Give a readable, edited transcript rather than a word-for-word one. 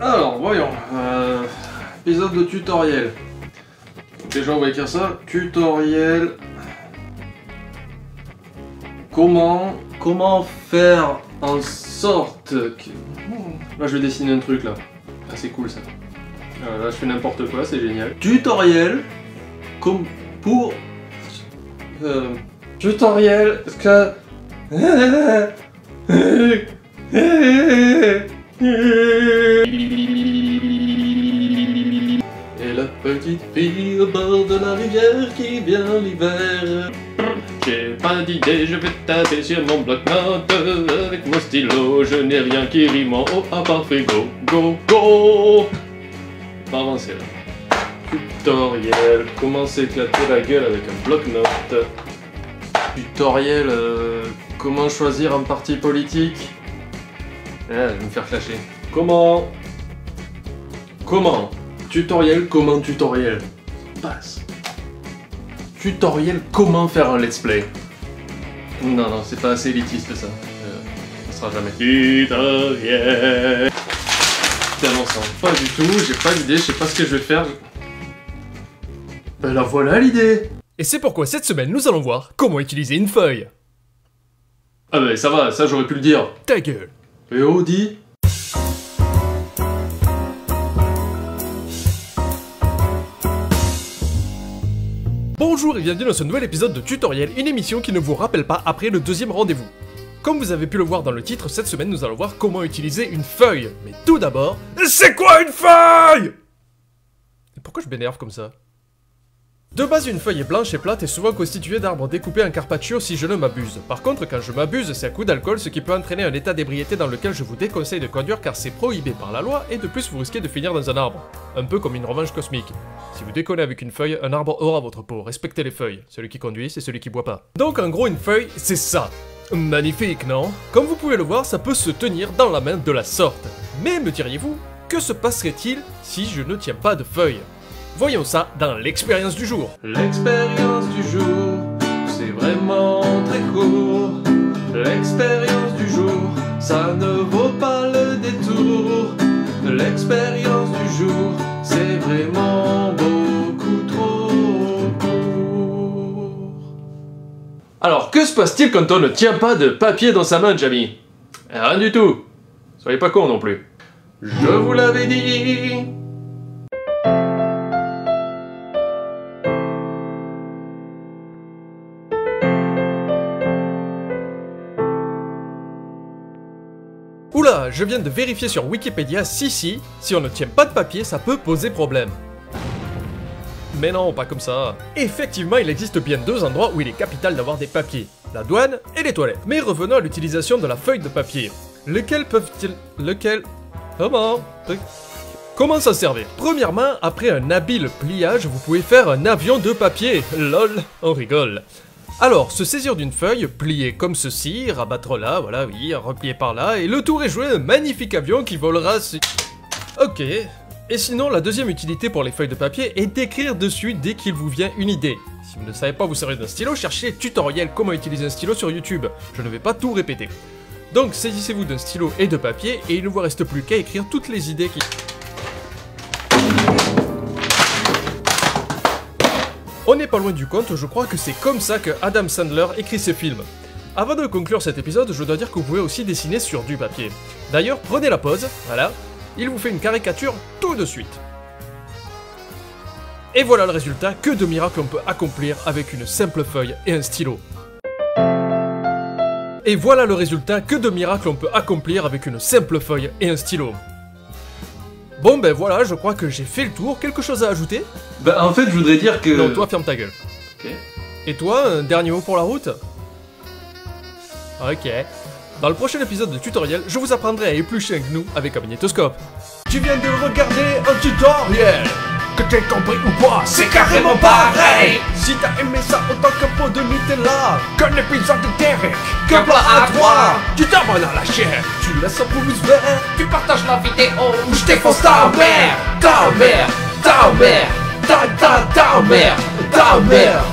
Alors, voyons. Épisode de tutoriel. Déjà, on va écrire ça. Tutoriel. Comment faire en sorte que... Là, je vais dessiner un truc, là. Ah, c'est cool, ça. Là, je fais n'importe quoi, c'est génial. Tutoriel. Pour... tutoriel. Que... Et la petite fille au bord de la rivière qui vient l'hiver. J'ai pas d'idée, je vais taper sur mon bloc-notes. Avec mon stylo, je n'ai rien qui rime en haut à part frigo. Go, go! Pas avancer là. Tutoriel, comment s'éclater la gueule avec un bloc-notes. Tutoriel, comment choisir un parti politique. Je vais me faire clasher. Comment tutoriel, comment tutoriel. Passe. Tutoriel, comment faire un let's play. Non, non, c'est pas assez élitiste ça. Ça sera jamais. Tutoriel. Putain, non, ça va pas du tout, j'ai pas d'idée, je sais pas ce que je vais faire. Ben la voilà l'idée. Et c'est pourquoi cette semaine nous allons voir comment utiliser une feuille. Ah ben ça va, ça j'aurais pu le dire. Ta gueule. Et oh, dis. Bonjour et bienvenue dans ce nouvel épisode de Tutoriel, une émission qui ne vous rappelle pas après le deuxième rendez-vous. Comme vous avez pu le voir dans le titre, cette semaine nous allons voir comment utiliser une feuille. Mais tout d'abord, c'est quoi une feuille? Et pourquoi je m'énerve comme ça? De base, une feuille est blanche et plate et souvent constituée d'arbres découpés en carpaccio si je ne m'abuse. Par contre, quand je m'abuse, c'est à coup d'alcool, ce qui peut entraîner un état d'ébriété dans lequel je vous déconseille de conduire car c'est prohibé par la loi et de plus vous risquez de finir dans un arbre. Un peu comme une revanche cosmique. Si vous déconnez avec une feuille, un arbre aura votre peau. Respectez les feuilles. Celui qui conduit, c'est celui qui boit pas. Donc en gros, une feuille, c'est ça. Magnifique, non? Comme vous pouvez le voir, ça peut se tenir dans la main de la sorte. Mais me diriez-vous, que se passerait-il si je ne tiens pas de feuille? Voyons ça dans l'expérience du jour. L'expérience du jour, c'est vraiment très court. L'expérience du jour, ça ne vaut pas le détour. L'expérience du jour, c'est vraiment beaucoup trop court. Alors, que se passe-t-il quand on ne tient pas de papier dans sa main, Jamie? Rien du tout. Soyez pas con non plus. Je vous l'avais dit. Oula, je viens de vérifier sur Wikipédia, si on ne tient pas de papier, ça peut poser problème. Mais non, pas comme ça. Effectivement, il existe bien deux endroits où il est capital d'avoir des papiers. La douane et les toilettes. Mais revenons à l'utilisation de la feuille de papier. Comment s'en servir? Premièrement, après un habile pliage, vous pouvez faire un avion de papier. Lol, on rigole. Alors, se saisir d'une feuille, plier comme ceci, rabattre là, voilà, oui, replier par là, et le tour est joué, un magnifique avion qui volera si... Ok. Et sinon, la deuxième utilité pour les feuilles de papier est d'écrire dessus dès qu'il vous vient une idée. Si vous ne savez pas vous servir d'un stylo, cherchez tutoriel comment utiliser un stylo sur YouTube. Je ne vais pas tout répéter. Donc, saisissez-vous d'un stylo et de papier, et il ne vous reste plus qu'à écrire toutes les idées qui... On n'est pas loin du compte, je crois que c'est comme ça que Adam Sandler écrit ses films. Avant de conclure cet épisode, je dois dire que vous pouvez aussi dessiner sur du papier. D'ailleurs, prenez la pause, voilà, il vous fait une caricature tout de suite. Et voilà le résultat, que de miracles on peut accomplir avec une simple feuille et un stylo. Et voilà le résultat, que de miracles on peut accomplir avec une simple feuille et un stylo. Bon ben voilà, je crois que j'ai fait le tour. Quelque chose à ajouter? Bah en fait je voudrais dire que... Non, toi ferme ta gueule. Ok. Et toi, un dernier mot pour la route? Ok. Dans le prochain épisode de tutoriel, je vous apprendrai à éplucher un gnou avec un magnétoscope. Tu viens de regarder un tutoriel. Que t'aies compris ou pas, c'est carrément pareil. Si t'as aimé ça autant qu'un pot de Nutella, qu'un épisode de Derek, qu'un plat à trois, tu t'abonnes à la chaîne, tu laisses un pouce vert, tu partages la vidéo, ou je défonce ta mère, ta mère, ta mère, ta mère, ta mère.